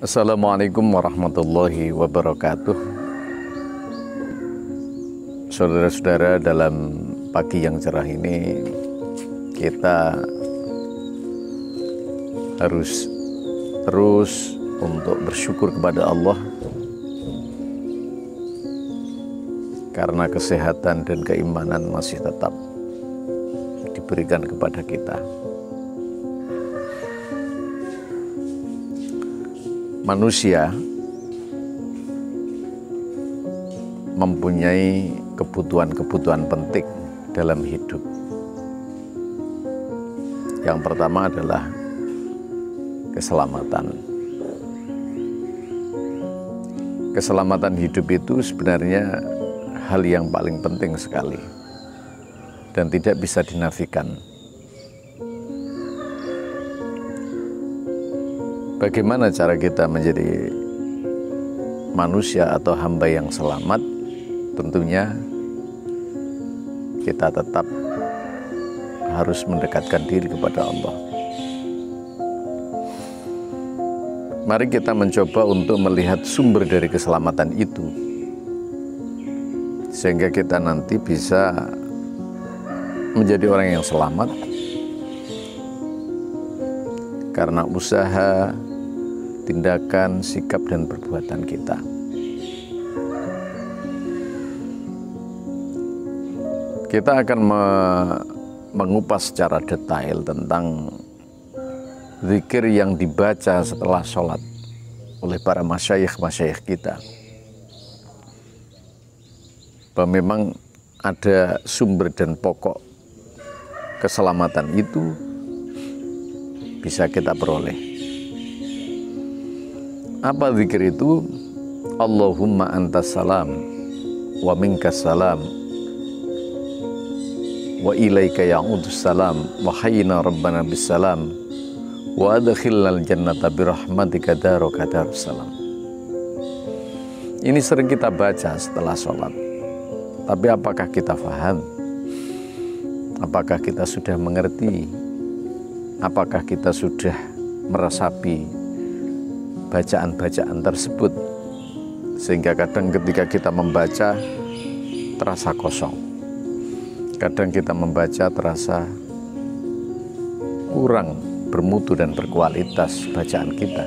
Assalamualaikum warahmatullahi wabarakatuh. Saudara-saudara, dalam pagi yang cerah ini kita harus terus untuk bersyukur kepada Allah karena kesehatan dan keimanan masih tetap diberikan kepada kita. Manusia mempunyai kebutuhan-kebutuhan penting dalam hidup. Yang pertama adalah keselamatan. Keselamatan hidup itu sebenarnya hal yang paling penting sekali dan tidak bisa dinafikan. Bagaimana cara kita menjadi manusia atau hamba yang selamat? Tentunya kita tetap harus mendekatkan diri kepada Allah. Mari kita mencoba untuk melihat sumber dari keselamatan itu, sehingga kita nanti bisa menjadi orang yang selamat karena usaha, tindakan, sikap, dan perbuatan kita. Kita akan mengupas secara detail tentang zikir yang dibaca setelah sholat oleh para masyayikh kita. Bahwa memang ada sumber dan pokok keselamatan itu bisa kita peroleh. Apa zikir itu? Allahumma antas salam wa minkas salam wa ilaika ya'udus salam wa hayyina rabbana bis salam wa adkhilnal jannata birahmatika daraka darussalam. Ini sering kita baca setelah sholat, tapi apakah kita faham? Apakah kita sudah mengerti? Apakah kita sudah meresapi bacaan-bacaan tersebut, sehingga kadang ketika kita membaca terasa kosong, kadang kita membaca terasa kurang bermutu dan berkualitas bacaan kita.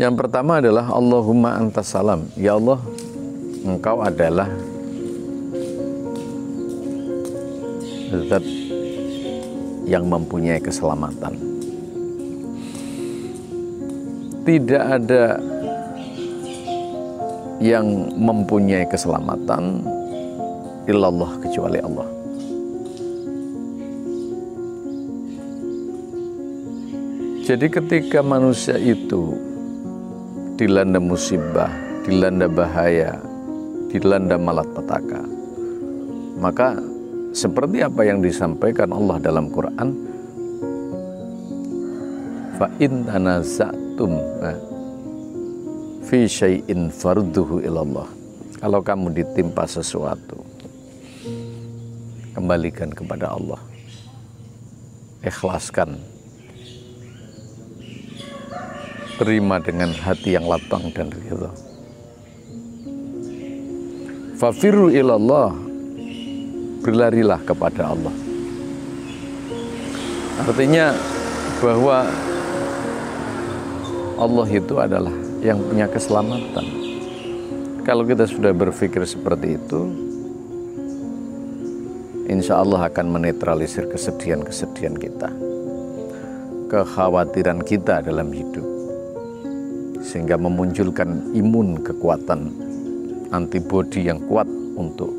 Yang pertama adalah Allahumma antas salam. Ya Allah, Engkau adalah zat yang mempunyai keselamatan. Tidak ada yang mempunyai keselamatan illallah kecuali Allah. Jadi ketika manusia itu dilanda musibah, dilanda bahaya, dilanda malapetaka, maka seperti apa yang disampaikan Allah dalam Quran, fa in tanaza'tum fi syai'in farduhu ilallah. Kalau kamu ditimpa sesuatu, kembalikan kepada Allah, ikhlaskan, terima dengan hati yang lapang dan ridha. Fafirru ilallah, berlarilah kepada Allah. Artinya bahwa Allah itu adalah yang punya keselamatan. Kalau kita sudah berpikir seperti itu, insya Allah akan menetralisir kesedihan-kesedihan kita, kekhawatiran kita dalam hidup, sehingga memunculkan imun, kekuatan antibodi yang kuat untuk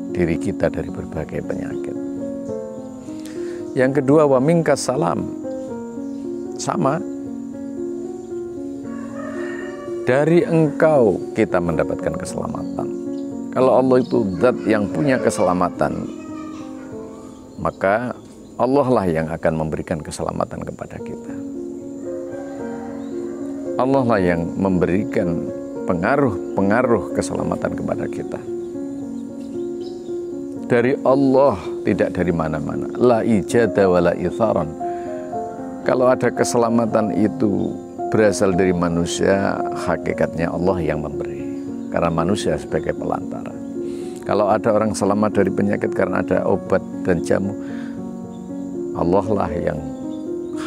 diri kita dari berbagai penyakit. Yang kedua, wa minkas salam. Sama, dari Engkau kita mendapatkan keselamatan. Kalau Allah itu zat yang punya keselamatan, maka Allah lah yang akan memberikan keselamatan kepada kita. Allah lah yang memberikan pengaruh-pengaruh keselamatan kepada kita. Dari Allah, tidak dari mana-mana. La ijada wa la itharan. Kalau ada keselamatan itu berasal dari manusia, hakikatnya Allah yang memberi. Karena manusia sebagai pelantara. Kalau ada orang selamat dari penyakit karena ada obat dan jamu, Allah lah yang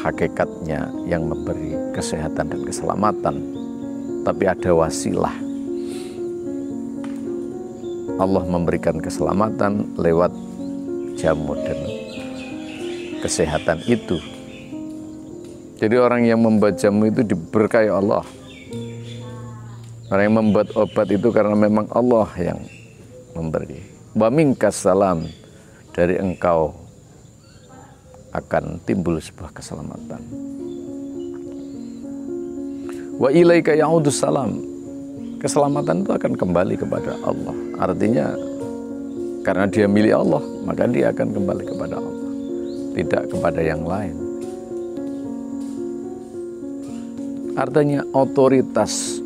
hakikatnya yang memberi kesehatan dan keselamatan. Tapi ada wasilah. Allah memberikan keselamatan lewat jamu dan kesehatan itu. Jadi orang yang membuat jamu itu diberkahi Allah. Orang yang membuat obat itu karena memang Allah yang memberi. Wa minkas salam, dari engkau akan timbul sebuah keselamatan. Wa ilaika ya'udus salam, keselamatan itu akan kembali kepada Allah. Artinya karena dia milik Allah, maka dia akan kembali kepada Allah, tidak kepada yang lain. Artinya otoritas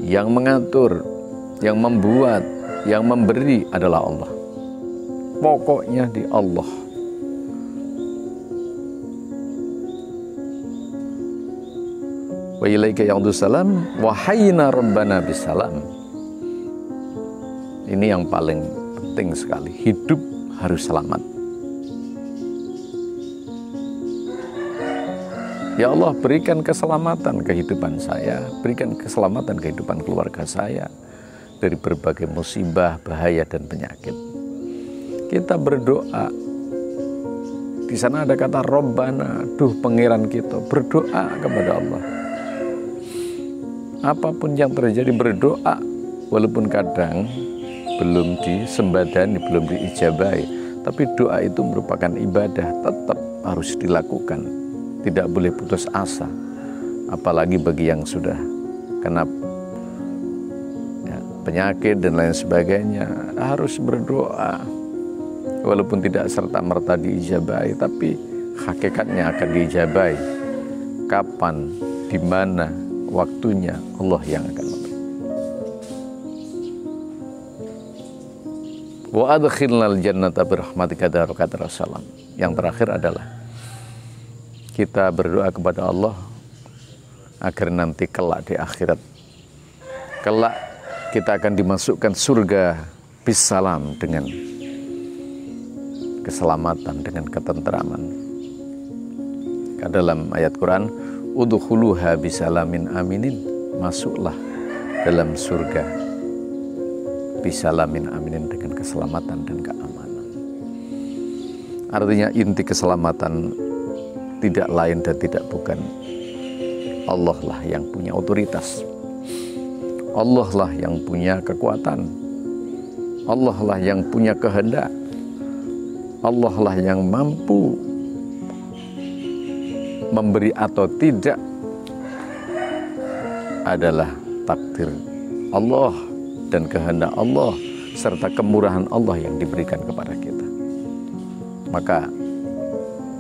yang mengatur, yang membuat, yang memberi adalah Allah. Pokoknya di Allah. Wa ilaika ya'udus salam wa hayyina rabbana bisalam. Ini yang paling penting sekali. Hidup harus selamat. Ya Allah, berikan keselamatan kehidupan saya, berikan keselamatan kehidupan keluarga saya dari berbagai musibah, bahaya, dan penyakit. Kita berdoa. Di sana ada kata Rabbana, duh pangeran kita, berdoa kepada Allah. Apapun yang terjadi berdoa, walaupun kadang belum disembadani, belum diijabahi, tapi doa itu merupakan ibadah, tetap harus dilakukan. Tidak boleh putus asa, apalagi bagi yang sudah kena penyakit dan lain sebagainya, harus berdoa. Walaupun tidak serta-merta diijabahi, tapi hakikatnya akan diijabahi. Kapan, di mana, waktunya Allah yang akan memberi. Wa adkhilnal jannata birahmatika darakatar salam. Yang terakhir adalah kita berdoa kepada Allah agar nanti kelak di akhirat, kelak kita akan dimasukkan surga bisalam, dengan keselamatan, dengan ketentraman. Dalam ayat Quran, udkhuluha bisalamin aminin, masuklah dalam surga bisalamin aminin, dengan keselamatan dan keamanan. Artinya inti keselamatan tidak lain dan tidak bukan, Allah lah yang punya otoritas, Allah lah yang punya kekuatan, Allah lah yang punya kehendak, Allah lah yang mampu memberi atau tidak adalah takdir Allah dan kehendak Allah serta kemurahan Allah yang diberikan kepada kita. Maka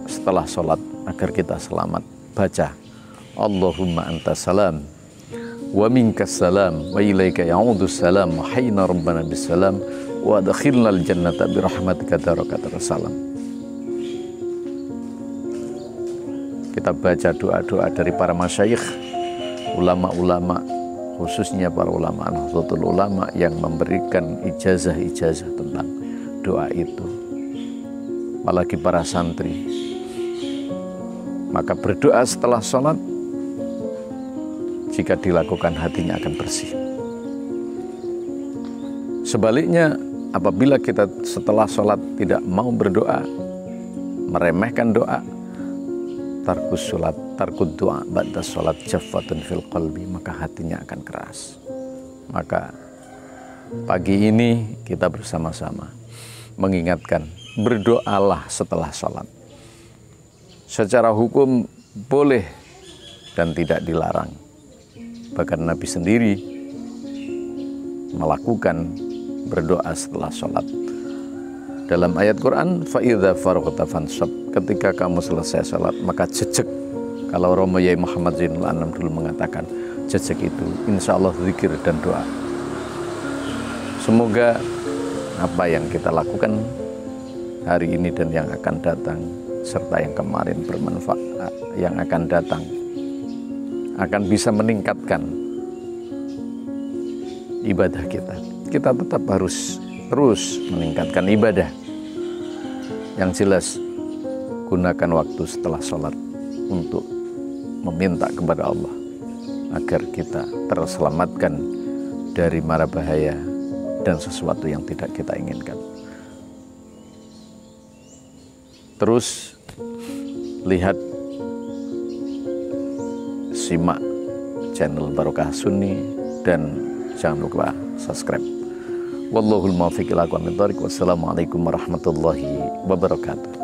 setelah sholat, agar kita selamat, baca Allahumma antas salam wa minkas salam wa ilaika ya'udus salam wa hayyina rabbana bisalam wa adkhilnal jannata birahmatika darakatar salam. Kita baca doa-doa dari para masyayikh, ulama-ulama, khususnya para ulama Nahdlatul Ulama yang memberikan ijazah-ijazah tentang doa itu. Apalagi para santri. Maka berdoa setelah sholat, jika dilakukan hatinya akan bersih. Sebaliknya, apabila kita setelah sholat tidak mau berdoa, meremehkan doa, tarkud doa ba'da sholat jaffatun fil qalbi, maka hatinya akan keras. Maka pagi ini kita bersama-sama mengingatkan, berdoalah setelah sholat. Secara hukum boleh dan tidak dilarang. Bahkan Nabi sendiri melakukan berdoa setelah sholat. Dalam ayat Quran, فَإِذَا فَرَغْتَ فَانْصَبْ, ketika kamu selesai sholat, maka jejek. Kalau Romo Yai Muhammad Zainul Anam dulu mengatakan, jejek itu insya Allah zikir dan doa. Semoga apa yang kita lakukan hari ini dan yang akan datang serta yang kemarin bermanfaat, yang akan datang akan bisa meningkatkan ibadah kita. Kita tetap harus terus meningkatkan ibadah. Yang jelas, gunakan waktu setelah sholat untuk meminta kepada Allah agar kita terselamatkan dari mara bahaya dan sesuatu yang tidak kita inginkan. Terus lihat, simak channel Barokah Sunni dan jangan lupa subscribe. Wallahul muwaffiq ila aqwamit thoriq. Wassalamualaikum warahmatullahi wabarakatuh.